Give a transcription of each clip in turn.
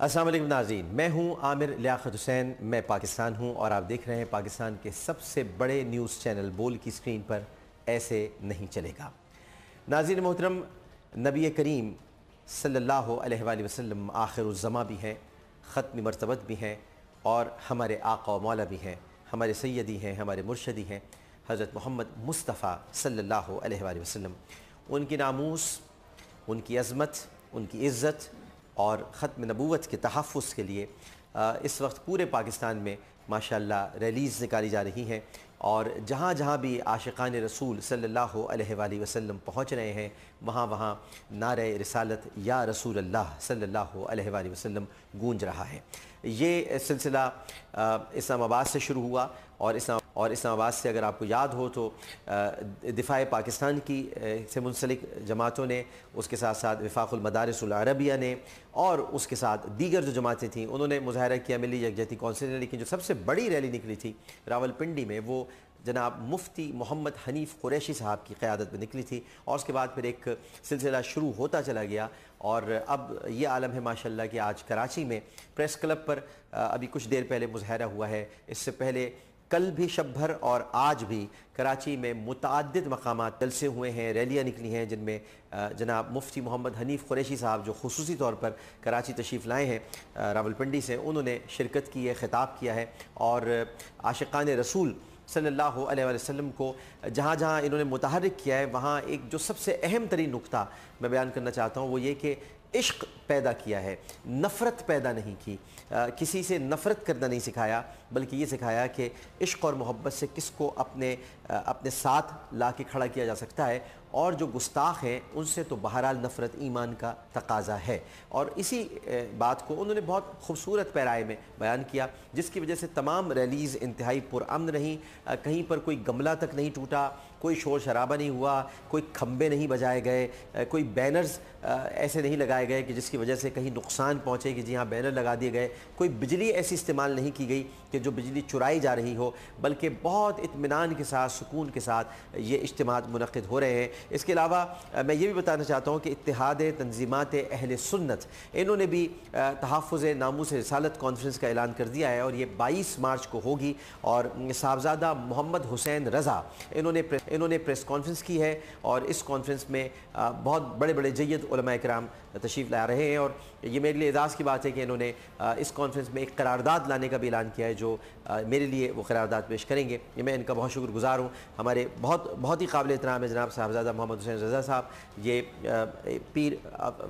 السلام علیکم ناظرین، میں ہوں عامر لیاقت حسین، میں پاکستان ہوں اور آپ دیکھ رہے ہیں پاکستان کے سب سے بڑے نیوز چینل بول کی سکرین پر ایسے نہیں چلے گا۔ ناظرین محترم، نبی کریم صلی اللہ علیہ وآلہ وسلم آخر الزماں بھی ہیں، ختم مرتبت بھی ہیں اور ہمارے آقا و مولا بھی ہیں، ہمارے سیدی ہیں، ہمارے مرشدی ہیں حضرت محمد مصطفیٰ صلی اللہ علیہ وآلہ وسلم۔ ان کی ناموس، ان کی عظمت، ان کی عزت اور ختم نبوت کے تحفظ کے لیے اس وقت پورے پاکستان میں ماشاءاللہ ریلیز نکالی جا رہی ہیں، اور جہاں جہاں بھی عاشقان رسول صلی اللہ علیہ وآلہ وسلم پہنچ رہے ہیں وہاں وہاں نعرہ رسالت یا رسول اللہ صلی اللہ علیہ وآلہ وسلم گونج رہا ہے۔ یہ سلسلہ اسلام آباد سے شروع ہوا اور اسلام آباد سے اگر آپ کو یاد ہو تو دفاع پاکستان کی سے منسلک جماعتوں نے، اس کے ساتھ ساتھ وفاق المدارس العربیہ نے اور اس کے ساتھ دیگر جو جماعتیں تھیں انہوں نے مظاہرہ کیا، ملی یکجہتی کونسل نے، لیکن جو سب سے بڑی ریلی نکلی تھی راولپنڈی میں وہ جناب مفتی محمد حنیف قریشی صاحب کی قیادت میں نکلی تھی، اور اس کے بعد پھر ایک سلسلہ شروع ہوتا چلا گیا، اور اب یہ عالم ہے ماشاءاللہ کہ آج کراچی میں پریس کلب پر ابھی کچھ دیر پہلے مظاہرہ ہوا ہے۔ اس سے پہلے کل بھی شب بھر اور آج بھی کراچی میں متعدد مقامات جلسے ہوئے ہیں، ریلیاں نکلی ہیں، جن میں جناب مفتی محمد حنیف قریشی صاحب جو خصوصی طور پر کراچی تشریف لائے ہیں راولپنڈی سے، انہوں نے شرکت کی ہے، خطاب کیا ہے، اور عاشقان رسول صلی اللہ علیہ وسلم کو جہاں جہاں انہوں نے متحرک کیا ہے وہاں ایک جو سب سے اہم ترین نقطہ میں بیان کرنا چاہتا ہوں وہ یہ کہ عشق پیدا کیا ہے، نفرت پیدا نہیں کی، کسی سے نفرت کرنا نہیں سکھایا، بلکہ یہ سکھایا کہ عشق اور محبت سے کس کو اپنے ساتھ لا کے کھڑا کیا جا سکتا ہے، اور جو گستاخ ہیں ان سے تو بہرحال نفرت ایمان کا تقاضا ہے۔ اور اسی بات کو انہوں نے بہت خوبصورت پیرائے میں بیان کیا، جس کی وجہ سے تمام ریلیز انتہائی پرامن رہیں، کہیں پر کوئی گملہ تک نہیں ٹوٹا، کوئی شور شرابہ نہیں ہوا، کوئی کھمبے نہیں بجائے گئے، کوئی بینرز ایسے نہیں لگائے گئے کہ جس کی وجہ سے کہیں نقصان پہنچے کہ جی ہاں بینر لگا دیے گئے، کوئی بجلی ایسی استعمال نہیں کی گئی کہ جو بجلی چرائی جا رہی ہو، بلکہ بہت اطمینان کے ساتھ، سکون کے ساتھ یہ اجتماعات منعقد ہو رہے ہیں۔ اس کے علاوہ میں یہ بھی بتانا چاہتا ہوں کہ اتحاد تنظیمات اہل سنت انہوں نے بھی تحفظ ناموس رسالت کانفرنس کا اعلان کر دیا ہے، اور یہ 22 مارچ کو ہوگی، اور صاحبزادہ محمد حسین رضا انہوں نے پریس کانفرنس کی ہے، اور اس کانفرنس میں بہت بڑے بڑے جید علماء کرام تشریف لا رہے ہیں، اور یہ میرے لیے اعزاز کی بات ہے کہ انہوں نے اس کانفرنس میں ایک قرارداد لانے کا بھی اعلان کیا ہے، جو میرے لیے وہ قرارداد پیش کریں گے۔ یہ میں ان کا بہت شکر گزار ہوں۔ ہمارے بہت ہی قابل احترام ہے جناب صاحبزادہ محمد حسین رضا صاحب، یہ پیر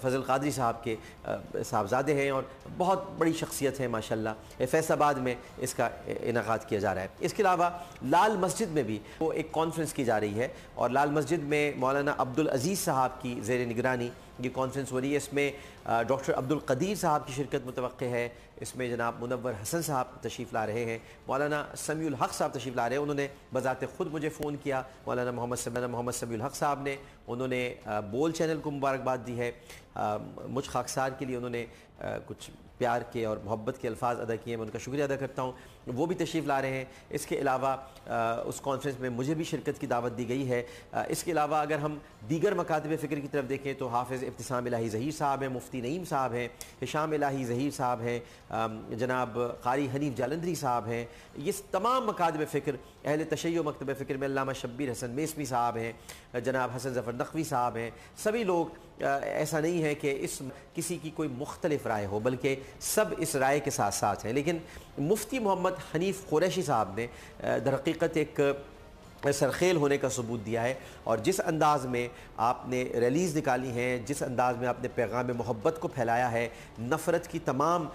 فضل قادری صاحب کے صاحبزادے ہیں اور بہت بڑی شخصیت ہیں ماشاءاللہ۔ فیصل آباد میں اس کا انعقاد کیا جا رہا ہے۔ اس کے علاوہ لال مسجد میں بھی وہ ایک کانفرنس کی جا رہی ہے، اور لال مسجد میں مولانا عبدالعزیز صاحب کی زیر نگرانی یہ کانفرنس ہو رہی ہے۔ اس میں ڈاکٹر عبدالقدیر صاحب کی شرکت متوقع ہے، اس میں جناب منور حسن صاحب تشریف لا رہے ہیں، مولانا سمیع الحق صاحب تشریف لا رہے ہیں۔ انہوں نے بذات خود مجھے فون کیا، مولانا محمد سمیع الحق صاحب نے، انہوں نے بول چینل کو مبارکباد دی ہے، مجھ خاکسار کے لیے انہوں نے کچھ پیار کے اور محبت کے الفاظ ادا کیے ہیں، میں ان کا شکریہ ادا کرتا ہوں، وہ بھی تشریف لا رہے ہیں۔ اس کے علاوہ اس کانفرنس میں مجھے بھی شرکت کی دعوت دی گئی ہے۔ اس کے علاوہ اگر ہم دیگر مکاتب فکر کی طرف دیکھیں تو حافظ ابتسام الہی ظہیر صاحب ہیں، مفتی نعیم صاحب ہیں، ہشام الہی ظہیر صاحب ہیں، جناب قاری حنیف جالندری صاحب ہیں، یہ تمام مکاتب فکر اہل تشیع مکتب فکر میں علامہ شبیر حسن میسمی صاحب ہیں، جناب حسن ظفر نقوی صاحب ہیں، سبھی لوگ، ایسا نہیں ہے کہ کسی کی کوئی مختلف رائے ہو، بلکہ سب اس رائے کے ساتھ ساتھ ہیں، لیکن مفتی محمد حنیف قریشی صاحب نے در حقیقت ایک سرخیل ہونے کا ثبوت دیا ہے، اور جس انداز میں آپ نے ریلیز نکالی ہیں، جس انداز میں آپ نے پیغام محبت کو پھیلایا ہے، نفرت کی تمام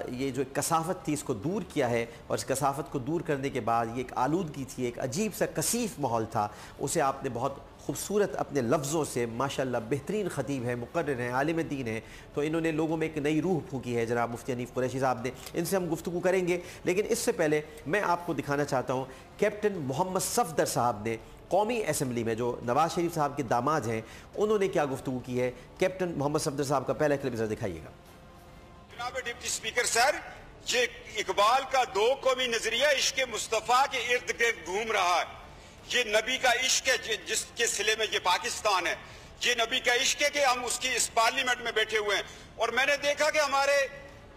یہ جو کثافت تھی اس کو دور کیا ہے، اور اس کثافت کو دور کرنے کے بعد یہ ایک آلودگی تھی، ایک عجیب سا کثیف ماحول تھا، اسے آپ نے بہت خوبصورت اپنے لفظوں سے، ماشاءاللہ بہترین خطیب ہیں، مقرر ہیں، عالم دین ہیں، تو انہوں نے لوگوں میں ایک نئی روح پھونکی ہے جناب مفتی حنیف قریشی صاحب نے۔ ان سے ہم گفتگو کریں گے، لیکن اس سے پہلے میں آپ کو دکھانا چاہتا ہوں کیپٹن محمد صفدر صاحب نے قومی اسمبلی میں، جو نواز شریف صاحب کے داماد ہیں، انہوں نے کیا گفتگو کی ہے۔ کیپٹن محمد صفدر صاحب کا پہلا کلپ ذرا دکھائیے گا۔ جناب ڈپٹی اسپیکر سر، یہ اقبال کا دو قومی نظریہ عشق مصطفیٰ کے ارد گرد گھوم رہا ہے۔ یہ نبی کا عشق ہے جس کے صلے میں یہ پاکستان ہے، یہ نبی کا عشق ہے کہ ہم اس کی اس پارلیمنٹ میں بیٹھے ہوئے ہیں، اور میں نے دیکھا کہ ہمارے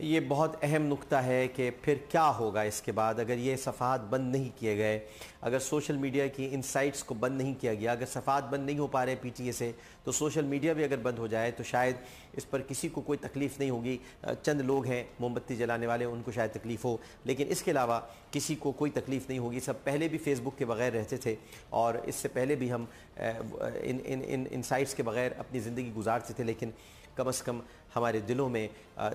یہ بہت اہم نکتہ ہے کہ پھر کیا ہوگا اس کے بعد اگر یہ صفحات بند نہیں کیے گئے، اگر سوشل میڈیا کی ان سائٹس کو بند نہیں کیا گیا، اگر صفحات بند نہیں ہو پا رہے پی ٹی اے سے، تو سوشل میڈیا بھی اگر بند ہو جائے تو شاید اس پر کسی کو کوئی تکلیف نہیں ہوگی. چند لوگ ہیں موم بتی جلانے والے، ان کو شاید تکلیف ہو، لیکن اس کے علاوہ کسی کو کوئی تکلیف نہیں ہوگی. سب پہلے بھی فیس بک کے بغیر رہتے تھے اور اس سے پہلے بھی ہم ان سائٹس کے بغیر اپنی زندگی گزارتے تھے، لیکن کم از کم ہمارے دلوں میں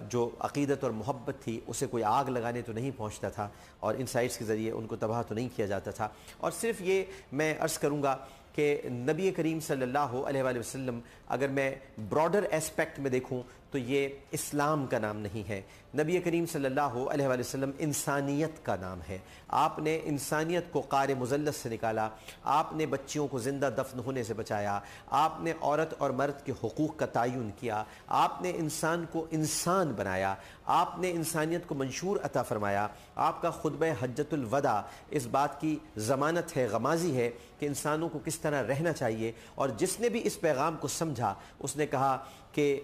جو عقیدت اور محبت تھی اسے کوئی آگ لگانے تو نہیں پہنچتا تھا اور ان سائٹس کے ذریعے ان کو تباہ تو نہیں کیا جاتا تھا. اور صرف یہ میں عرض کروں گا کہ نبی کریم صلی اللہ علیہ وآلہ وسلم اگر میں براڈر اسپیکٹ میں دیکھوں تو یہ اسلام کا نام نہیں ہے. نبی کریم صلی اللہ علیہ وآلہ وسلم انسانیت کا نام ہے. آپ نے انسانیت کو قعر مذلت سے نکالا، آپ نے بچیوں کو زندہ دفن ہونے سے بچایا، آپ نے عورت اور مرد کے حقوق کا تعین کیا، آپ نے انسان کو انسان بنایا، آپ نے انسانیت کو منشور عطا فرمایا. آپ کا خطبہ حجۃ الوداع اس بات کی ضمانت ہے، غمازی ہے کہ انسانوں کو کس طرح رہنا چاہیے. اور جس نے بھی اس پیغام کو سمجھا اس نے کہا کہ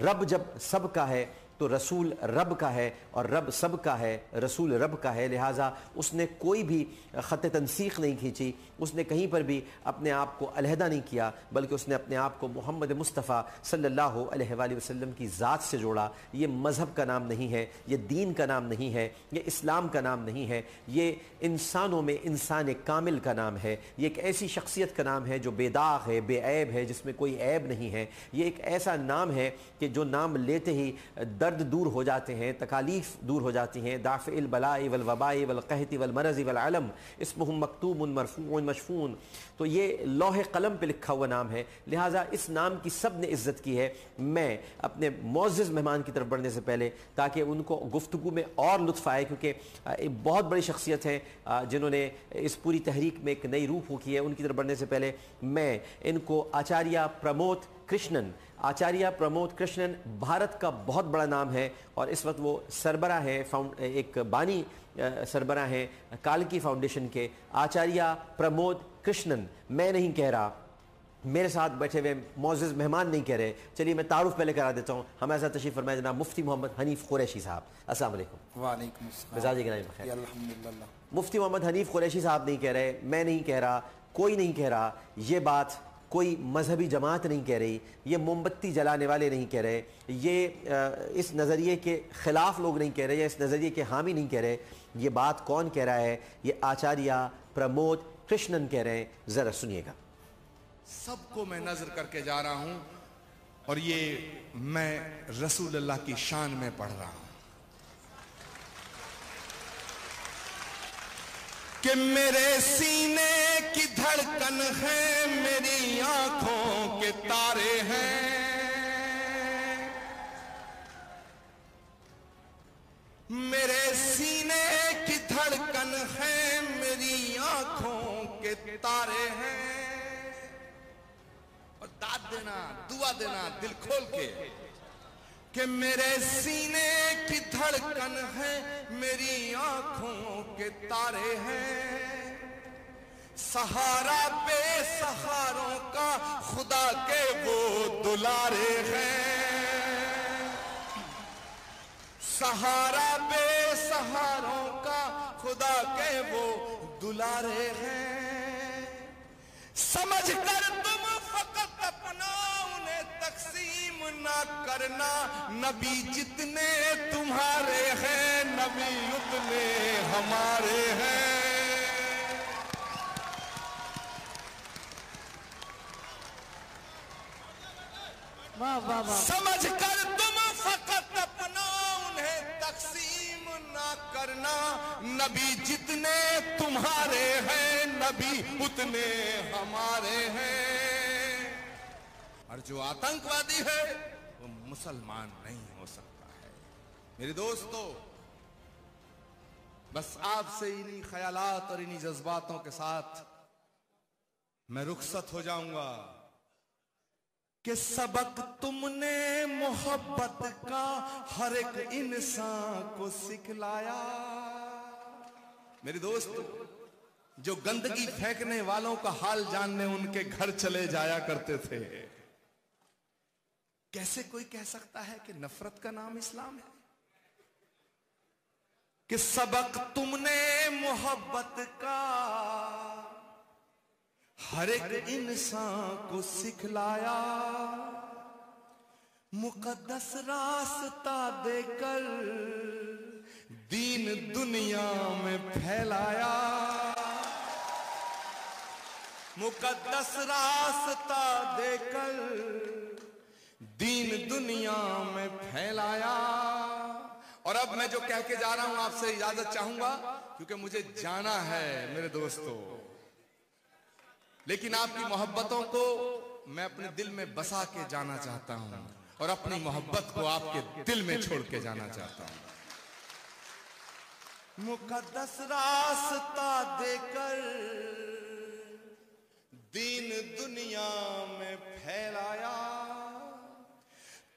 رب جب سب کا ہے تو رسول رب کا ہے، اور رب سب کا ہے رسول رب کا ہے. لہٰذا اس نے کوئی بھی خط تنسیق نہیں کھینچی، اس نے کہیں پر بھی اپنے آپ کو علیحدہ نہیں کیا، بلکہ اس نے اپنے آپ کو محمد مصطفیٰ صلی اللہ علیہ وآلہ وسلم کی ذات سے جوڑا. یہ مذہب کا نام نہیں ہے، یہ دین کا نام نہیں ہے، یہ اسلام کا نام نہیں ہے، یہ انسانوں میں انسان کامل کا نام ہے. یہ ایک ایسی شخصیت کا نام ہے جو بے داغ ہے، بے عیب ہے، جس میں کوئی عیب نہیں ہے. یہ ایک ایسا نام ہے کہ جو نام لیتے ہی درد دور ہو جاتے ہیں، تکالیف دور ہو جاتی ہیں. دافع البلاء والوباء والقحط والمرض والعلم اسمہ مکتوب مرفوع مشفون. تو یہ لوح قلم پہ لکھا ہوا نام ہے. لہٰذا اس نام کی سب نے عزت کی ہے. میں اپنے معزز مہمان کی طرف بڑھنے سے پہلے تاکہ ان کو گفتگو میں اور لطف آئے، کیونکہ ایک بہت بڑی شخصیت ہیں جنہوں نے اس پوری تحریک میں ایک نئی روح پھونکی ہے، ان کی طرف بڑھنے سے پہلے میں ان کو آچاریہ پرمود کرشنن، آچاریہ پرمود کرشنن بھارت کا بہت بڑا نام ہے اور اس وقت وہ سربراہ ہیں، ایک بانی سربراہ ہیں کالکی فاؤنڈیشن کے. آچاریہ پرمود کرشنن میں نہیں کہہ رہا، میرے ساتھ بیٹھے ہوئے معزز مہمان نہیں کہہ رہے. چلیے میں تعارف پہلے کرا دیتا ہوں. ہمارے ساتھ تشریف فرمائے جناب مفتی محمد حنیف قریشی صاحب. السلام علیکم. وعلیکم السلام. مزاج گرامی بخیر. الحمدللہ. مفتی محمد حنیف قریشی صاحب نہیں کہہ رہے، میں نہیں کہہ رہا، کوئی نہیں کہہ رہا. یہ بات کوئی مذہبی جماعت نہیں کہہ رہی، یہ موم بتی جلانے والے نہیں کہہ رہے، یہ اس نظریے کے خلاف لوگ نہیں کہہ رہے یا اس نظریے کے حامی نہیں کہہ رہے. یہ بات کون کہہ رہا ہے؟ یہ آچاریہ پرمود کرشنن کہہ رہے ہیں. ذرا سنیے گا. سب کو میں نظر کر کے جا رہا ہوں اور یہ میں رسول اللہ کی شان میں پڑھ رہا ہوں کہ میرے سینے کی دھڑکن ہے، میری آنکھوں کے تارے ہیں. میرے سینے کی دھڑکن ہے، میری آنکھوں کے تارے ہیں. اور داد دینا، دعا دینا دل کھول کے کہ میرے سینے کی دھڑکن ہے، میری آنکھوں کے تارے ہیں. سہارا بے سہاروں کا خدا کے وہ دلارے ہیں. سہارا بے سہاروں کا خدا کے وہ دلارے ہیں. سمجھ کر تم فقط اپنا انہیں تقسیم نہ کرنا، نبی جتنے تمہارے ہیں نبی اتنے ہمارے ہیں. سمجھ کر تم فقط اپنا انہیں تقسیم نہ کرنا، نبی جتنے تمہارے ہیں نبی اتنے ہمارے ہیں. اور جو آتنکوادی ہے وہ مسلمان نہیں ہو سکتا ہے. میرے دوستو، بس آپ سے انہی خیالات اور انہی جذباتوں کے ساتھ میں رخصت ہو جاؤں گا کہ سبق تم نے محبت کا ہر ایک انسان کو سکھلایا. میرے دوستو، جو گندگی پھینکنے والوں کا حال جاننے ان کے گھر چلے جایا کرتے تھے. کیسے کوئی کہہ سکتا ہے کہ نفرت کا نام اسلام ہے؟ کہ سبق تم نے محبت کا ہر ایک انسان کو سکھلایا، مقدس راستہ دے کر دین دنیا میں پھیلایا، مقدس راستہ دے کر دین دنیا میں پھیلایا۔ اور اب میں جو کہہ کے جا رہا ہوں آپ سے اجازت چاہوں گا، کیونکہ مجھے جانا ہے میرے دوستو، لیکن آپ کی محبتوں کو میں اپنے دل میں بسا کے جانا چاہتا ہوں اور اپنی محبت کو آپ کے دل میں چھوڑ کے جانا چاہتا ہوں۔ مقدس راستہ دے کر دین دنیا میں پھیلایا،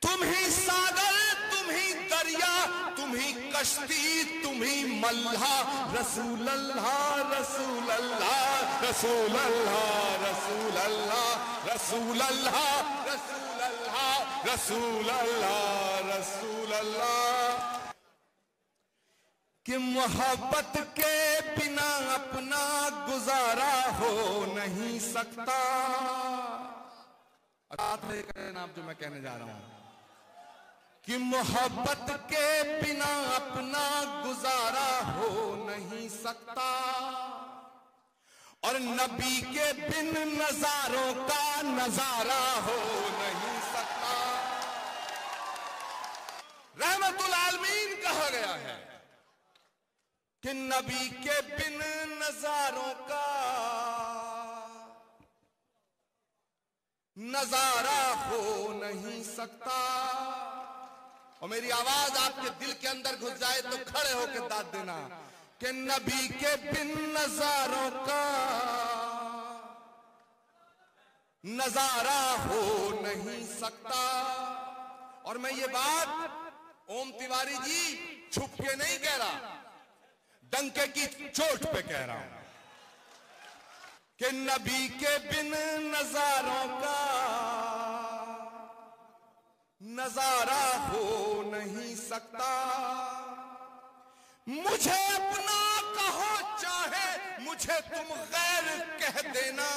تم ہی ساگر، تم ہی دریا، تم ہی کشتی، تم ہی ملہا، رسول اللہ رسول اللہ رسول اللہ رسول اللہ رسول اللہ رسول اللہ رسول اللہ رسول اللہ، کہ محبت کے بنا اپنا گزارا ہو نہیں سکتا۔ جو میں کہنے جا رہا ہوں کہ محبت کے بنا اپنا گزارا ہو نہیں سکتا، اور نبی کے بن نظاروں کا نظارہ ہو نہیں سکتا۔ رحمت العالمین کہا گیا ہے کہ نبی کے بن نظاروں کا نظارہ ہو نہیں سکتا۔ اور میری آواز آپ کے دل کے اندر گھس جائے تو کھڑے ہو کے داد دینا کہ نبی کے بن نظاروں کا نظارہ ہو نہیں سکتا۔ اور میں یہ بات اوم تیواری جی چھپ کے نہیں کہہ رہا، ڈنکے کی چوٹ پہ کہہ رہا ہوں کہ نبی کے بن نظاروں کا نظارہ ہو نہیں سکتا۔ مجھے اپنا کہو چاہے مجھے تم غیر کہہ دینا،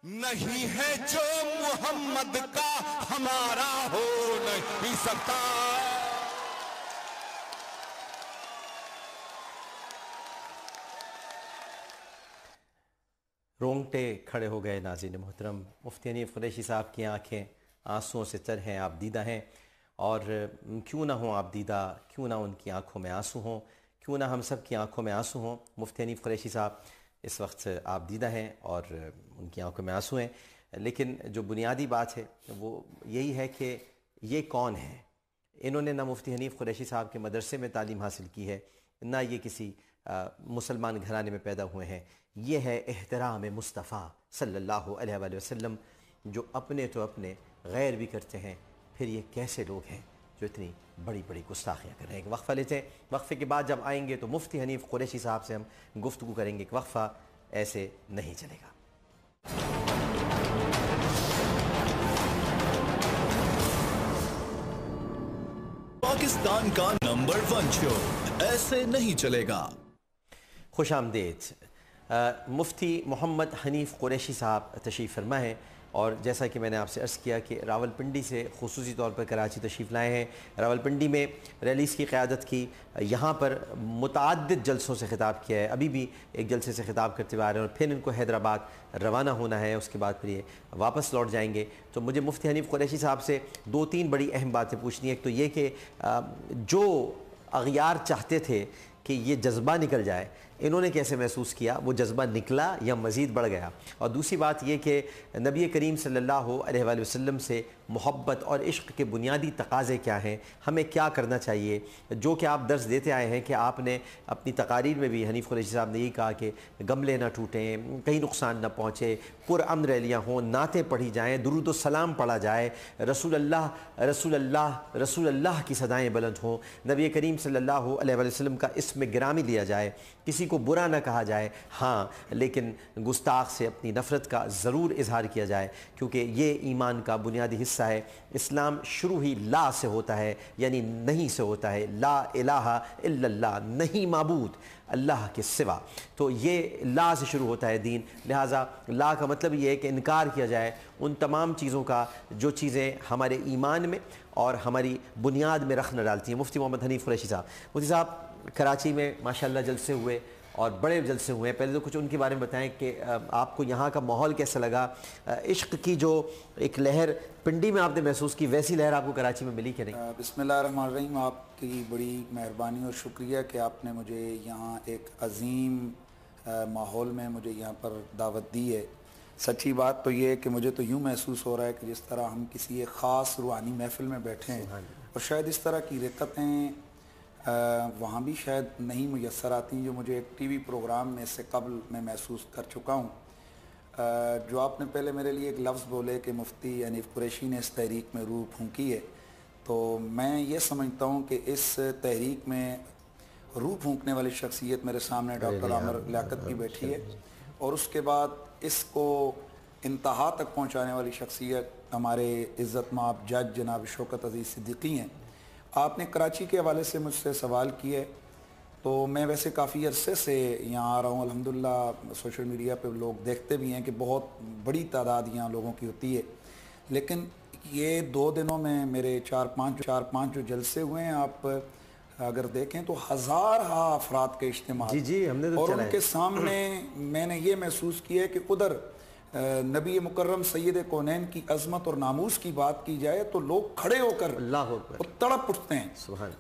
نہیں ہے جو محمد کا ہمارا ہو نہیں سکتا۔ رونگٹے کھڑے ہو گئے ناظرین محترم۔ مفتی حنیف قریشی صاحب کی آنکھیں آنسوؤں سے تر ہیں، آپ دیدہ ہیں، اور کیوں نہ ہوں آپ دیدہ، کیوں نہ ان کی آنکھوں میں آنسو ہوں، کیوں نہ ہم سب کی آنکھوں میں آنسو ہوں۔ مفتی حنیف قریشی صاحب اس وقت آپ دیدہ ہیں اور ان کی آنکھوں میں آنسو ہیں، لیکن جو بنیادی بات ہے وہ یہی ہے کہ یہ کون ہے؟ انہوں نے نہ مفتی حنیف قریشی صاحب کے مدرسے میں تعلیم حاصل کی ہے، نہ یہ کسی مسلمان گھرانے میں پیدا ہوئے ہیں۔ یہ ہے احترام مصطفیٰ صلی اللہ علیہ وآلہ وسلم، جو اپنے تو اپنے غیر بھی کرتے ہیں، پھر یہ کیسے لوگ ہیں جو اتنی بڑی بڑی گستاخیاں کر رہے ہیں۔ ایک وقفہ لیتے ہیں، وقفے کے بعد جب آئیں گے تو مفتی حنیف قریشی صاحب سے ہم گفتگو کریں گے۔ ایک وقفہ ایسے نہیں چلے گا۔ پاکستان کا نمبر 1 شو ایسے نہیں چلے گا۔ خوش آمدید۔ مفتی محمد حنیف قریشی صاحب تشریف فرما ہیں، اور جیسا کہ میں نے آپ سے عرض کیا کہ راولپنڈی سے خصوصی طور پر کراچی تشریف لائے ہیں۔ راولپنڈی میں ریلیز کی قیادت کی، یہاں پر متعدد جلسوں سے خطاب کیا ہے، ابھی بھی ایک جلسے سے خطاب کرتے ہوئے آ رہے ہیں، اور پھر ان کو حیدرآباد روانہ ہونا ہے، اس کے بعد پھر یہ واپس لوٹ جائیں گے۔ تو مجھے مفتی حنیف قریشی صاحب سے 2-3 بڑی اہم باتیں پوچھنی ہیں۔ ایک تو یہ کہ جو اغیار چاہتے تھے کہ یہ جذبہ نکل جائے، انہوں نے کیسے محسوس کیا؟ وہ جذبہ نکلا یا مزید بڑھ گیا؟ اور دوسری بات یہ کہ نبی کریم صلی اللہ علیہ وآلہ وسلم سے محبت اور عشق کے بنیادی تقاضے کیا ہیں، ہمیں کیا کرنا چاہیے؟ جو کہ آپ درس دیتے آئے ہیں کہ آپ نے اپنی تقاریر میں بھی حنیف قریشی صاحب نے یہی کہا کہ گملے نہ ٹوٹیں، کہیں نقصان نہ پہنچے، پرامن ریلیاں ہوں، نعتیں پڑھی جائیں، درود و سلام پڑھا جائے، رسول اللہ رسول اللہ رسول اللہ کی صدائیں بلند ہوں، نبی کریم صلی اللہ علیہ وآلہ وسلم کا اسم گرامی لیا جائے، کسی کسی کو برا نہ کہا جائے، ہاں لیکن گستاخ سے اپنی نفرت کا ضرور اظہار کیا جائے، کیونکہ یہ ایمان کا بنیادی حصہ ہے۔ اسلام شروع ہی لا سے ہوتا ہے، یعنی نہیں سے ہوتا ہے، لا الہ الا اللہ، نہیں معبود اللہ کے سوا، تو یہ لا سے شروع ہوتا ہے دین۔ لہٰذا لا کا مطلب یہ ہے کہ انکار کیا جائے ان تمام چیزوں کا جو چیزیں ہمارے ایمان میں اور ہماری بنیاد میں رخ نہ ڈالتی ہیں۔ مفتی محمد حنیف قریشی صاحب، مفتی صاحب کراچی میں ماشاءاللہ جلسے ہوئے اور بڑے جلسے ہوئے ہیں، پہلے تو کچھ ان کے بارے میں بتائیں کہ آپ کو یہاں کا ماحول کیسا لگا؟ عشق کی جو ایک لہر پنڈی میں آپ نے محسوس کی، ویسی لہر آپ کو کراچی میں ملی کہ نہیں؟ بسم اللہ الرحمن الرحیم، آپ کی بڑی مہربانی اور شکریہ کہ آپ نے مجھے یہاں ایک عظیم ماحول میں مجھے یہاں پر دعوت دی ہے۔ سچی بات تو یہ ہے کہ مجھے تو یوں محسوس ہو رہا ہے کہ جس طرح ہم کسی ایک خاص روحانی محفل میں بیٹھے ہیں، اور شاید اس طرح کی رقتیں وہاں بھی شاید نہیں میسر آتی جو مجھے ایک ٹی وی پروگرام میں سے قبل میں محسوس کر چکا ہوں۔ جو آپ نے پہلے میرے لیے ایک لفظ بولے کہ مفتی حنیف قریشی نے اس تحریک میں روح پھونکی ہے، تو میں یہ سمجھتا ہوں کہ اس تحریک میں روح پھونکنے والی شخصیت میرے سامنے ڈاکٹر عامر لیاقت کی بیٹھی ہے، اور اس کے بعد اس کو انتہا تک پہنچانے والی شخصیت ہمارے عزت مآب جج جناب شوکت عزیز صدیقی ہیں۔ آپ نے کراچی کے حوالے سے مجھ سے سوال کیا ہے، تو میں ویسے کافی عرصے سے یہاں آ رہا ہوں، الحمدللہ سوشل میڈیا پہ لوگ دیکھتے بھی ہیں کہ بہت بڑی تعداد یہاں لوگوں کی ہوتی ہے، لیکن یہ 2 دنوں میں میرے 4-5 جو جلسے ہوئے ہیں، آپ اگر دیکھیں تو ہزارہ افراد کے اجتماع، جی ہم نے تو اور ان کے سامنے میں نے یہ محسوس کیا ہے کہ ادھر نبی مکرم سید کونین کی عظمت اور ناموس کی بات کی جائے تو لوگ کھڑے ہو کر اللہ اکبر تڑپ اٹھتے ہیں۔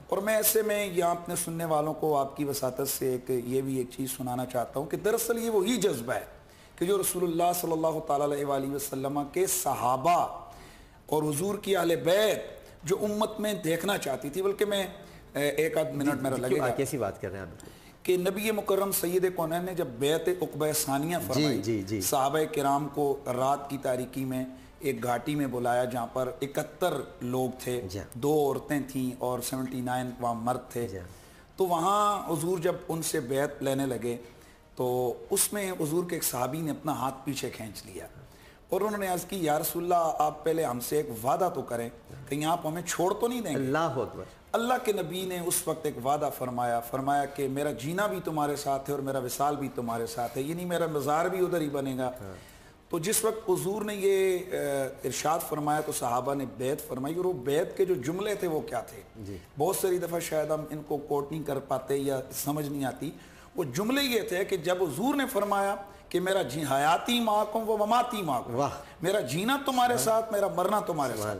اور میں ایسے میں یہاں اپنے سننے والوں کو آپ کی وساطت سے یہ بھی ایک چیز سنانا چاہتا ہوں کہ دراصل یہ وہی جذبہ ہے کہ جو رسول اللہ صلی اللہ تعالیٰ علیہ وسلم کے صحابہ اور حضور کی اہل بیت جو امت میں دیکھنا چاہتی تھی، بلکہ میں ایک آدھ منٹ میرا لگے گا، کیسی بات کر رہے ہیں آپ کہ نبی مکرم سید کونین نے جب بیعت عقبہ ثانیہ فرمائی، صحابہ کرام کو رات کی تاریکی میں ایک گھاٹی میں بلایا جہاں پر 71 لوگ تھے، 2 عورتیں تھیں اور 79 وہاں مرد تھے، تو وہاں حضور جب ان سے بیعت لینے لگے تو اس میں حضور کے ایک صحابی نے اپنا ہاتھ پیچھے کھینچ لیا، اور انہوں نے عرض کی یا رسول اللہ آپ پہلے ہم سے ایک وعدہ تو کریں، کہیں آپ ہمیں چھوڑ تو نہیں دیں گے؟ اللہ اکبر۔ اللہ کے نبی نے اس وقت ایک وعدہ فرمایا کہ میرا جینا بھی تمہارے ساتھ ہے اور میرا وصال بھی تمہارے ساتھ ہے، یعنی میرا مزار بھی ادھر ہی بنے گا۔ تو جس وقت حضور نے یہ ارشاد فرمایا تو صحابہ نے بیعت فرمائی، اور وہ بیعت کے جو جملے تھے وہ کیا تھے؟ بہت ساری دفعہ شاید ہم ان کو کوٹ نہیں کر پاتے یا سمجھ نہیں آتی۔ وہ جملے یہ تھے کہ جب حضور نے فرمایا کہ میرا حیاتی معکم و مماتی معکم، میرا جینا تمہارے ساتھ، میرا مرنا تمہارے ساتھ،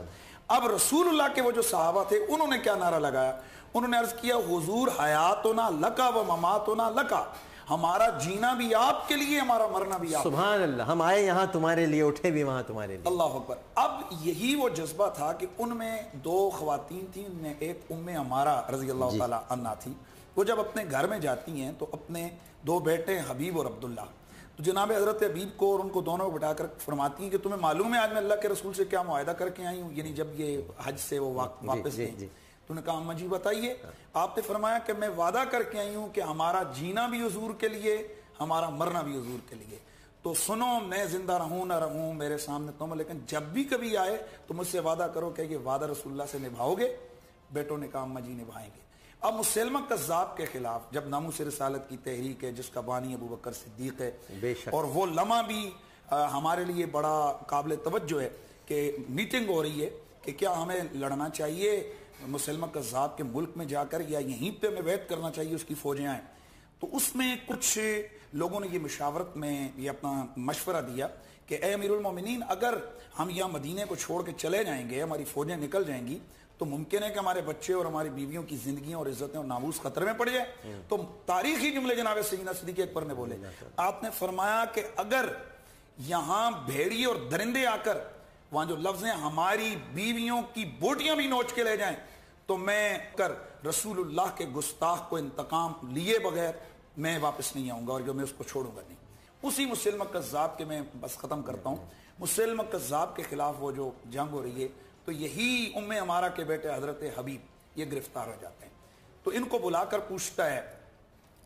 اب رسول اللہ کے وہ جو صحابہ تھے انہوں نے کیا نعرہ لگایا؟ انہوں نے عرض کیا حضور حیاتنا لکا و مماتنا لکا، ہمارا جینا بھی آپ کے لیے، ہمارا مرنا بھی آپ کے لیے۔ سبحان اللہ، ہم آئے یہاں تمہارے لیے، اٹھے بھی وہاں تمہارے لیے۔ اللہ اکبر۔ اب یہی وہ جذبہ تھا کہ ان میں 2 خواتین تھیں، ان میں ایک عمارہ رضی اللہ تعالیٰ عنہا تھی، وہ جب اپنے گھر میں جاتی ہیں تو اپنے 2 بیٹے حبیب اور عبداللہ، تو جناب حضرت حبیب کو اور ان کو دونوں کو بٹھا کر فرماتی ہیں کہ تمہیں معلوم ہے آج میں اللہ کے رسول سے کیا معاہدہ کر کے آئی ہوں، یعنی جب یہ حج سے وہ واپس گئیں، تو انہوں نے کہا اماں جی بتائیے۔ آپ نے فرمایا کہ میں وعدہ کر کے آئی ہوں کہ ہمارا جینا بھی حضور کے لیے، ہمارا مرنا بھی حضور کے لیے، تو سنو میں زندہ رہوں نہ رہوں میرے سامنے تم، لیکن جب بھی کبھی آئے تو مجھ سے وعدہ کرو کہ یہ وعدہ رسول اللہ سے نبھاؤ گے؟ بیٹوں نے کہا اماں جی نبھائیں گے۔ اب مسلمہ کذاب کے خلاف جب ناموس رسالت کی تحریک ہے جس کا بانی ابو بکر صدیق ہے، اور وہ لمحہ بھی ہمارے لیے بڑا قابل توجہ ہے کہ میٹنگ ہو رہی ہے کہ کیا ہمیں لڑنا چاہیے مسلمہ کذاب کے ملک میں جا کر یا یہیں پہ ہمیں بیعت کرنا چاہیے اس کی فوجیں آئیں، تو اس میں کچھ لوگوں نے یہ مشاورت میں یہ اپنا مشورہ دیا کہ اے امیر المومنین، اگر ہم یہاں مدینے کو چھوڑ کے چلے جائیں گے، ہماری فوجیں نکل جائیں گی، تو ممکن ہے کہ ہمارے بچے اور ہماری بیویوں کی زندگیاں اور عزتیں اور ناموس خطرے میں پڑ جائے۔ تو تاریخی جملے جناب سیدنا صدیق اکبر نے بولے، آپ نے فرمایا کہ اگر یہاں بھیڑیے اور درندے آ کر وہاں جو لفظ ہیں ہماری بیویوں کی بوٹیاں بھی نوچ کے لے جائیں تو میں کر رسول اللہ کے گستاخ کو انتقام لیے بغیر میں واپس نہیں آؤں گا، اور جو میں اس کو چھوڑوں گا نہیں۔ اسی مسلمہ کذاب کے میں بس ختم کرتا ہوں، مسلمہ کذاب کے خلاف وہ جو جنگ ہو رہی ہے، تو یہی عمارہ کے بیٹے حضرت حبیب یہ گرفتار ہو جاتے ہیں، تو ان کو بلا کر پوچھتا ہے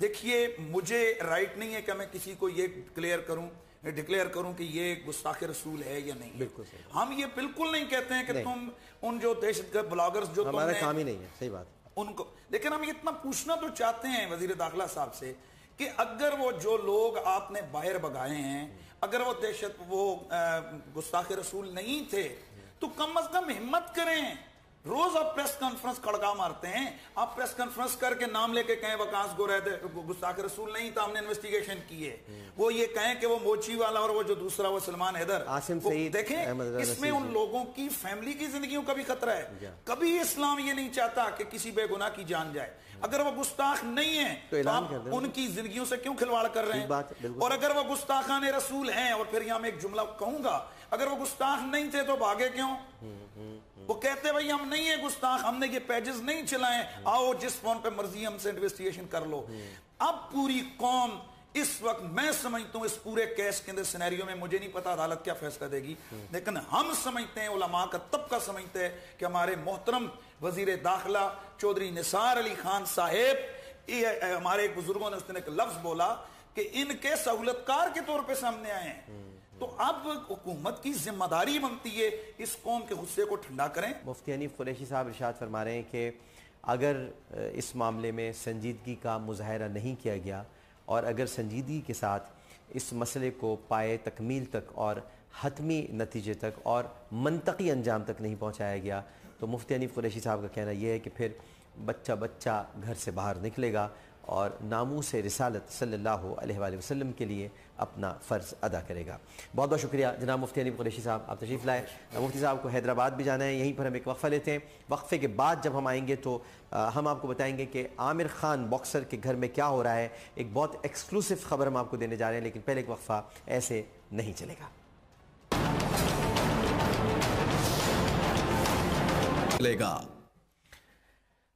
دیکھیے مجھے رائٹ نہیں ہے کہ میں کسی کو یہ ڈکلیئر کروں کہ یہ گستاخ رسول ہے یا نہیں. بالکل صحیح. ہم یہ بالکل نہیں کہتے ہیں کہ تم ان جو دہشت گرد بلاگرز جو ہمارا کام ہی نہیں ہے. صحیح بات. ان کو لیکن ہم اتنا پوچھنا تو چاہتے ہیں وزیر داخلہ صاحب سے کہ اگر وہ جو لوگ آپ نے باہر بگائے ہیں اگر وہ گستاخ رسول نہیں تھے تو کم از کم ہمت کریں. روز آپ پریس کانفرنس کھڑکا مارتے ہیں, آپ پریس کانفرنس کر کے نام لے کے کہیں وکاس گستاخ رسول نہیں تھا, ہم نے انویسٹیگیشن کی ہے. وہ یہ کہیں کہ وہ موچی والا اور وہ جو دوسرا وہ سلمان حیدر, دیکھیں اس میں ان لوگوں کی فیملی کی زندگیوں کا بھی خطرہ ہے. کبھی اسلام یہ نہیں چاہتا کہ کسی بے گناہ کی جان جائے. اگر وہ گستاخ نہیں ہیں تو آپ ان کی زندگیوں سے کیوں کھلواڑ کر رہے ہیں؟ اور اگر وہ گستاخان رسول ہیں, اور پھر یہاں میں ایک جملہ کہوں گا, اگر وہ گستاخ نہیں تھے تو بھاگے کیوں؟ وہ کہتے بھائی ہم نہیں ہیں گستاخ, ہم نے یہ پیجز نہیں چلائے, آؤ جس فون پہ مرضی ہم سے انویسٹیگیشن کر لو. اب پوری قوم اس وقت, میں سمجھتا ہوں اس پورے کیس کے اندر سینیریو میں, مجھے نہیں پتا عدالت کیا فیصلہ دے گی, لیکن ہم سمجھتے ہیں, علماء کا طبقہ سمجھتے ہیں کہ ہمارے محترم وزیر داخلہ چودھری نثار علی خان صاحب, ہمارے ایک بزرگوں نے اس نے ایک لفظ بولا کہ ان کے سہولت کار کے طور پہ سامنے آئے ہیں. تو اب حکومت کی ذمہ داری بنتی ہے اس قوم کے غصے کو ٹھنڈا کریں. مفتی حنیف قریشی صاحب ارشاد فرما رہے ہیں کہ اگر اس معاملے میں سنجیدگی کا مظاہرہ نہیں کیا گیا اور اگر سنجیدگی کے ساتھ اس مسئلے کو پائے تکمیل تک اور حتمی نتیجے تک اور منطقی انجام تک نہیں پہنچایا گیا تو مفتی حنیف قریشی صاحب کا کہنا یہ ہے کہ پھر بچہ گھر سے باہر نکلے گا اور ناموس رسالت صلی اللہ علیہ وآلہ وسلم کے لیے اپنا فرض ادا کرے گا. بہت بہت شکریہ جناب مفتی حنیف قریشی صاحب, آپ تشریف لائے. مفتی صاحب کو حیدرآباد بھی جانا ہے, یہیں پر ہم ایک وقفہ لیتے ہیں. وقفے کے بعد جب ہم آئیں گے تو ہم آپ کو بتائیں گے کہ عامر خان باکسر کے گھر میں کیا ہو رہا ہے. ایک بہت ایکسکلوسیو خبر ہم آپ کو دینے جا رہے ہیں, لیکن پہلے ایک وقفہ ایسے نہیں چلے گا.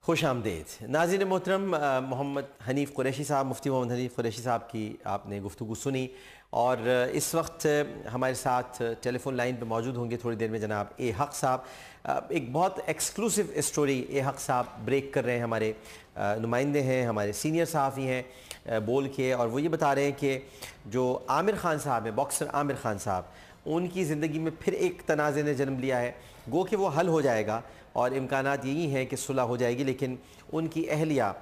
خوش آمدید ناظرین محترم. محمد حنیف قریشی صاحب, مفتی محمد حنیف قریشی صاحب کی آپ نے گفتگو سنی, اور اس وقت ہمارے ساتھ ٹیلی فون لائن پہ موجود ہوں گے تھوڑی دیر میں جناب اے حق صاحب. ایک بہت ایکسکلوسیو اسٹوری اے حق صاحب بریک کر رہے ہیں, ہمارے نمائندے ہیں, ہمارے سینئر صحافی ہیں بول کے, اور وہ یہ بتا رہے ہیں کہ جو عامر خان صاحب ہیں, باکسر عامر خان صاحب, ان کی زندگی میں پھر ایک تنازع نے جنم لیا ہے. گو کہ وہ حل ہو جائے گا اور امکانات یہی ہیں کہ صلح ہو جائے گی, لیکن ان کی اہلیہ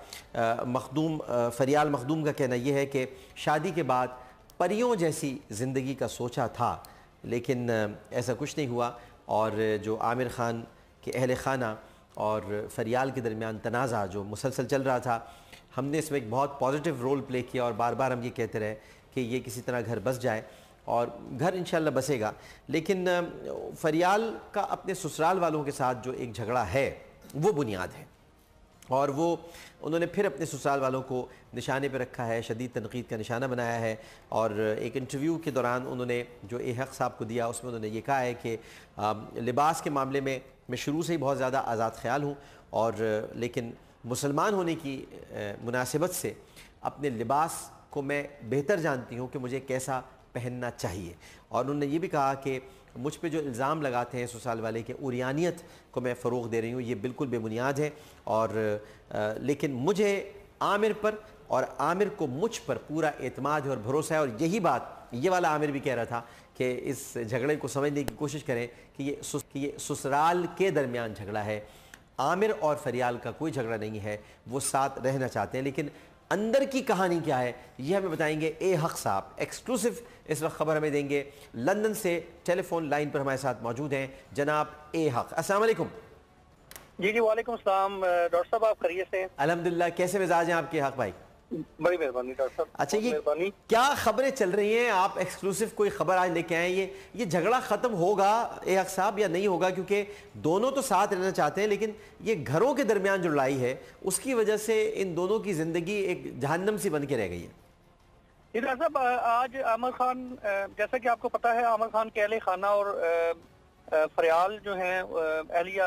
مخدوم فریال مخدوم کا کہنا یہ ہے کہ شادی کے بعد پریوں جیسی زندگی کا سوچا تھا, لیکن ایسا کچھ نہیں ہوا. اور جو عامر خان کے اہل خانہ اور فریال کے درمیان تنازع جو مسلسل چل رہا تھا, ہم نے اس میں ایک بہت پازیٹیو رول پلے کیا, اور بار بار ہم یہ کہتے رہے کہ یہ کسی طرح گھر بس جائے, اور گھر انشاءاللہ بسے گا. لیکن فریال کا اپنے سسرال والوں کے ساتھ جو ایک جھگڑا ہے وہ بنیاد ہے, اور وہ انہوں نے پھر اپنے سسرال والوں کو نشانے پہ رکھا ہے, شدید تنقید کا نشانہ بنایا ہے. اور ایک انٹرویو کے دوران انہوں نے جو اے حق صاحب کو دیا اس میں انہوں نے یہ کہا ہے کہ لباس کے معاملے میں شروع سے ہی بہت زیادہ آزاد خیال ہوں, اور لیکن مسلمان ہونے کی مناسبت سے اپنے لباس کو میں بہتر جانتی ہوں کہ مجھے کیسا پہننا چاہیے. اور انہوں نے یہ بھی کہا کہ مجھ پہ جو الزام لگاتے ہیں سسرال والے کہ اوریانیت کو میں فروغ دے رہی ہوں, یہ بالکل بے بنیاد ہے, اور لیکن مجھے عامر پر اور عامر کو مجھ پر پورا اعتماد ہے اور بھروسہ ہے. اور یہی بات یہ والا عامر بھی کہہ رہا تھا کہ اس جھگڑے کو سمجھنے کی کوشش کریں کہ یہ سسرال کے درمیان جھگڑا ہے, عامر اور فریال کا کوئی جھگڑا نہیں ہے, وہ ساتھ رہنا چاہتے ہیں. لیکن اندر کی کہانی کیا ہے یہ ہمیں بتائیں گے اے حق صاحب. ایکسکلوسیو اس وقت خبر ہمیں دیں گے, لندن سے ٹیلی فون لائن پر ہمارے ساتھ موجود ہیں جناب اے حق. السلام علیکم. جی وعلیکم السلام. ڈاکٹر صاحب آپ خیریت سے ہیں؟ الحمدللہ. کیسے مزاج ہیں آپ کے حق بھائی؟ بڑی مہربانی ڈاکٹر صاحب. اچھا, یہ کیا خبریں چل رہی ہیں؟ آپ ایکسکلوسیو کوئی خبر آج لے کے آئے, یہ جھگڑا ختم ہوگا اے حق صاحب یا نہیں ہوگا؟ کیونکہ دونوں تو ساتھ رہنا چاہتے ہیں, لیکن یہ گھروں کے درمیان جو لڑائی ہے اس کی وجہ سے ان دونوں کی زندگی ایک جہنم سی بن کے رہ گئی ہے. ڈاکٹر صاحب آج عامر خان, جیسا کہ آپ کو پتا ہے, عامر خان کے اہل خانہ اور فریال جو ہیں اہلیہ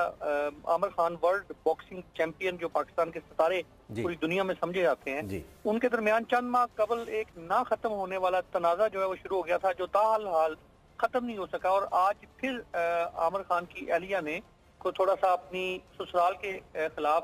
Aamir Khan world boxing champion جو پاکستان کے ستارے پوری دنیا میں سمجھے جاتے ہیں, ان کے درمیان چند ماہ قبل ایک نہ ختم ہونے والا تنازع جو ہے وہ شروع ہو گیا تھا, جو تاحال ختم نہیں ہو سکا. اور آج پھر عامر خان کی اہلیہ نے کو تھوڑا سا اپنی سسرال کے خلاف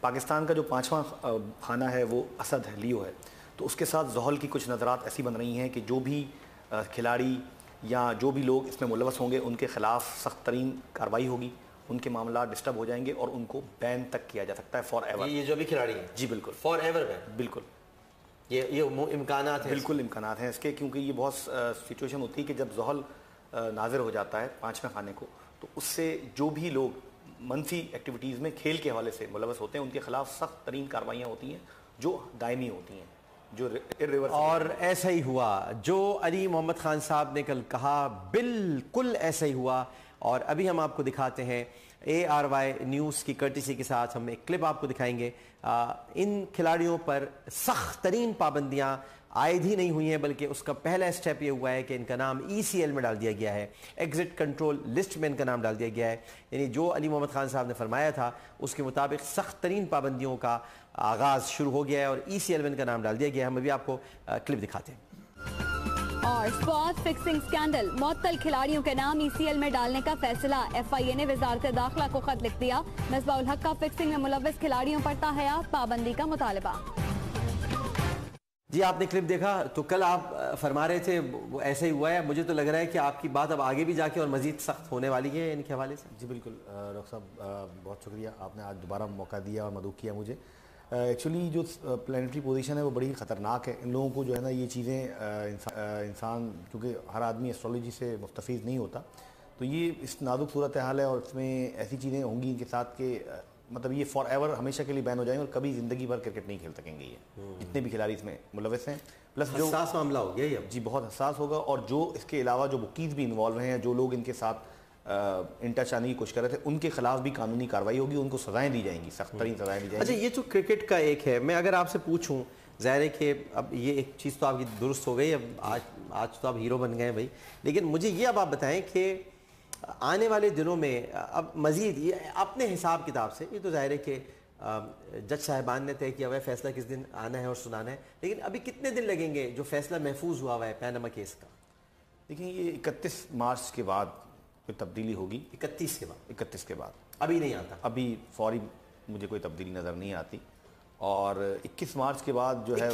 پاکستان کا جو 5واں خانہ ہے وہ اسد ہے، لیو ہے، تو اس کے ساتھ زحل کی کچھ نظرات ایسی بن رہی ہیں کہ جو بھی کھلاڑی یا جو بھی لوگ اس میں ملوث ہوں گے ان کے خلاف سخت ترین کارروائی ہوگی، ان کے معاملات ڈسٹرب ہو جائیں گے اور ان کو بین تک کیا جا سکتا ہے فار ایور. یہ جو بھی کھلاڑی ہیں جی بالکل فار ایور بین، بالکل یہ امکانات ہیں، بالکل امکانات ہیں اس کے، کیونکہ یہ بہت سچویشن ہوتی ہے کہ جب زحل ناظر ہو جاتا ہے 5ویں خانے کو، تو اس سے جو بھی لوگ منفی ایکٹیویٹیز میں کھیل کے حوالے سے ملوث ہوتے ہیں ان کے خلاف سخت ترین کارروائیاں ہوتی ہیں جو دائمی ہوتی ہیں، جو اور ایسا ہی ہوا جو علی محمد خان صاحب نے کل کہا، بالکل ایسا ہی ہوا. اور ابھی ہم آپ کو دکھاتے ہیں ARY نیوز کی کرٹیسی کے ساتھ، ہم ایک کلپ آپ کو دکھائیں گے. ان کھلاڑیوں پر سخت ترین پابندیاں عائد ہی نہیں ہوئی ہیں، بلکہ اس کا پہلا اسٹیپ یہ ہوا ہے کہ ان کا نام ECL میں ڈال دیا گیا ہے، ایگزٹ کنٹرول لسٹ میں ان کا نام ڈال دیا گیا ہے. یعنی جو علی محمد خان صاحب نے فرمایا تھا اس کے مطابق سخت ترین پابندیوں کا آغاز شروع ہو گیا ہے اور ECL میں ان کا نام ڈال دیا گیا ہے. ہم ابھی آپ کو کلپ دکھاتے ہیں. اور اسپاٹ فکسنگ سکینڈل، معطل کھلاڑیوں کے نام ECL میں ڈالنے کا فیصلہ. FIA نے وزارت داخلہ کو خط لکھ دیا. مصباح الحق کا فکسنگ میں ملوث کھلاڑیوں پر تاحیات پابندی کا مطالبہ. جی آپ نے کلپ دیکھا تو کل آپ فرما رہے تھے وہ ایسا ہی ہوا ہے. مجھے تو لگ رہا ہے کہ آپ کی بات اب آگے بھی جا کے اور مزید سخت ہونے والی ہے ان کے حوالے سے. جی بالکل ڈاکٹر صاحب بہت شکریہ، آپ نے آج دوبارہ موقع دیا اور مدعو کیا مجھے. ایکچولی جو پلانیٹری پوزیشن ہے وہ بڑی خطرناک ہے. ان لوگوں کو جو ہے نا یہ چیزیں انسان کیونکہ ہر آدمی ایسٹرولوجی سے مستفیض نہیں ہوتا، تو یہ اس نازک صورتحال ہے اور اس میں ایسی چیزیں ہوں گی ان کے ساتھ کہ مطلب یہ فار ایور ہمیشہ کے لیے بین ہو جائیں گے اور کبھی زندگی بھر کرکٹ نہیں کھیل سکیں گے یہ جتنے بھی کھلاڑی اس میں ملوث ہیں. پلس جو حساس معاملہ ہو گیا یہ جی بہت حساس ہوگا، اور جو اس کے علاوہ جو بکیز بھی انوالو ہیں، جو لوگ ان کے ساتھ ان ٹچ آنے کی کوشش کر رہے تھے، ان کے خلاف بھی قانونی کارروائی ہوگی، ان کو سزائیں دی جائیں گی، سخت ترین سزائیں دی جائیں گی. اچھا یہ تو کرکٹ کا ایک ہے، میں اگر آپ سے پوچھوں، ظاہر ہے کہ اب یہ ایک چیز تو آپ کی درست ہو گئی، اب آج تو آپ ہیرو بن گئے ہیں بھائی، لیکن مجھے یہ اب آپ بتائیں کہ آنے والے دنوں میں اب مزید یہ اپنے حساب کتاب سے، یہ تو ظاہر ہے کہ جج صاحبان نے طے کیا ہوا ہے فیصلہ کس دن آنا ہے اور سنانا ہے، لیکن ابھی کتنے دن لگیں گے جو فیصلہ محفوظ ہوا ہوا ہے پیناما کیس کا؟ دیکھیں یہ 31 مارچ کے بعد کوئی تبدیلی ہوگی. 31 کے بعد ابھی نہیں آتا، ابھی فوری مجھے کوئی تبدیلی نظر نہیں آتی. اور 21 مارچ کے بعد جو ہے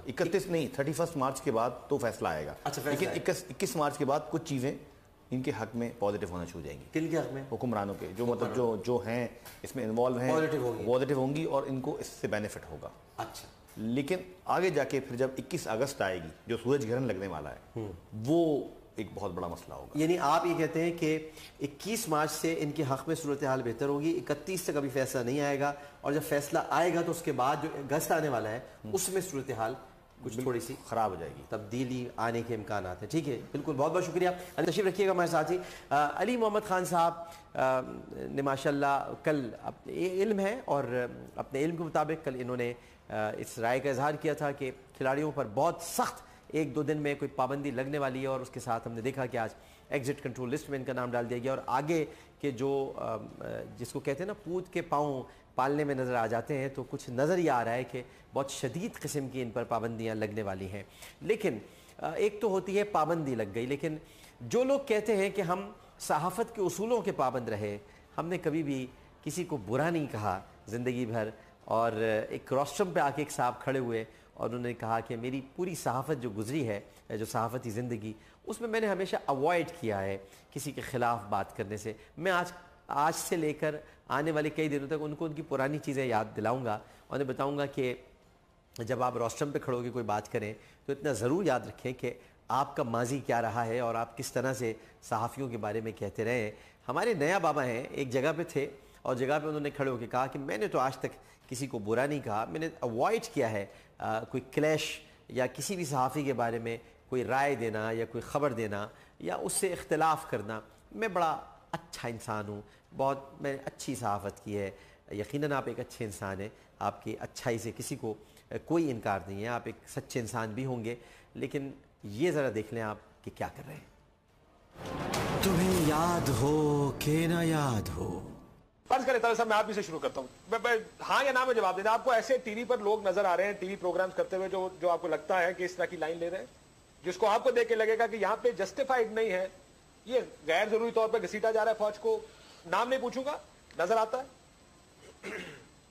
31 نہیں 31 مارچ کے بعد تو فیصلہ آئے گا. لیکن 21 مارچ کے بعد کچھ چیزیں ان کے حق میں پازیٹیو ہونا شروع ہو جائیں گی. کن کے حق میں؟ حکمرانوں کے، جو مطلب جو ہیں اس میں انوالو ہیں پازیٹیو ہوں گی اور ان کو اس سے بینیفٹ ہوگا. اچھا لیکن آگے جا کے پھر جب 21 اگست آئے گی جو سورج گرہن لگنے والا ہے وہ ایک بہت بڑا مسئلہ ہوگا. یعنی آپ یہ کہتے ہیں کہ 21 مارچ سے ان کے حق میں صورتحال بہتر ہوگی، 31 تک ابھی فیصلہ نہیں آئے گا، اور جب فیصلہ آئے گا تو اس کے بعد جو اگست آنے والا ہے اس میں صورتحال کچھ تھوڑی سی خراب ہو جائے گی، تبدیلی آنے کے امکانات ہیں. ٹھیک ہے، بالکل، بہت بہت شکریہ. تشریف رکھیے گا ہمارے ساتھ ہی علی محمد خان صاحب نے ماشاءاللہ کل علم ہے اور اپنے علم کے مطابق کل انہوں نے اس رائے کا اظہار کیا تھا کہ کھلاڑیوں پر بہت سخت 1-2 دن میں کوئی پابندی لگنے والی ہے، اور اس کے ساتھ ہم نے دیکھا کہ آج ایگزٹ کنٹرول لسٹ میں ان کا نام ڈال دیا گیا، اور آگے کے جو جس کو کہتے ہیں نا پوت کے پاؤں پالنے میں نظر آ جاتے ہیں، تو کچھ نظر یہ آ رہا ہے کہ بہت شدید قسم کی ان پر پابندیاں لگنے والی ہیں. لیکن ایک تو ہوتی ہے پابندی لگ گئی، لیکن جو لوگ کہتے ہیں کہ ہم صحافت کے اصولوں کے پابند رہے، ہم نے کبھی بھی کسی کو برا نہیں کہا زندگی بھر، اور ایک روسٹرم پہ آ کے ایک صاحب کھڑے ہوئے اور انہوں نے کہا کہ میری پوری صحافت جو گزری ہے، جو صحافتی زندگی، اس میں میں نے ہمیشہ اوائڈ کیا ہے کسی کے خلاف بات کرنے سے. میں آج سے لے کر آنے والے کئی دنوں تک ان کو ان کی پرانی چیزیں یاد دلاؤں گا، اور انہیں بتاؤں گا کہ جب آپ روسٹرم پہ کھڑو گے کوئی بات کریں تو اتنا ضرور یاد رکھیں کہ آپ کا ماضی کیا رہا ہے اور آپ کس طرح سے صحافیوں کے بارے میں کہتے رہے ہیں. ہمارے نیا بابا ہیں، ایک جگہ پہ تھے اور جگہ پہ انہوں نے کھڑے ہو کے کہا کہ میں نے تو آج تک کسی کو برا نہیں کہا، میں نے اوائڈ کیا ہے کوئی کلیش یا کسی بھی صحافی کے بارے میں کوئی رائے دینا یا کوئی خبر دینا یا اس سے اختلاف کرنا. میں بڑا اچھا انسان ہوں، بہت میں نے اچھی صحافت کی ہے. یقیناً آپ ایک اچھے انسان ہیں، آپ کی اچھائی سے کسی کو کوئی انکار نہیں ہے، آپ ایک سچے انسان بھی ہوں گے، لیکن یہ ذرا دیکھ لیں آپ کہ کیا کر رہے ہیں. تمہیں یاد ہو کہ نہ یاد ہو. فرض کریں طارق صاحب میں آپ ہی سے شروع کرتا ہوں، ہاں یا نہ میں جواب دینا. آپ کو ایسے ٹی وی پر لوگ نظر آ رہے ہیں ٹی وی پروگرامز کرتے ہوئے جو آپ کو لگتا ہے کہ اس طرح کی لائن لے رہے ہیں جس کو آپ کو دیکھ کے لگے گا کہ یہاں پہ جسٹیفائڈ نہیں ہے، یہ غیر ضروری طور پہ گھسیٹا جا رہا ہے فوج کو، نام نہیں پوچھوں گا، نظر آتا ہے؟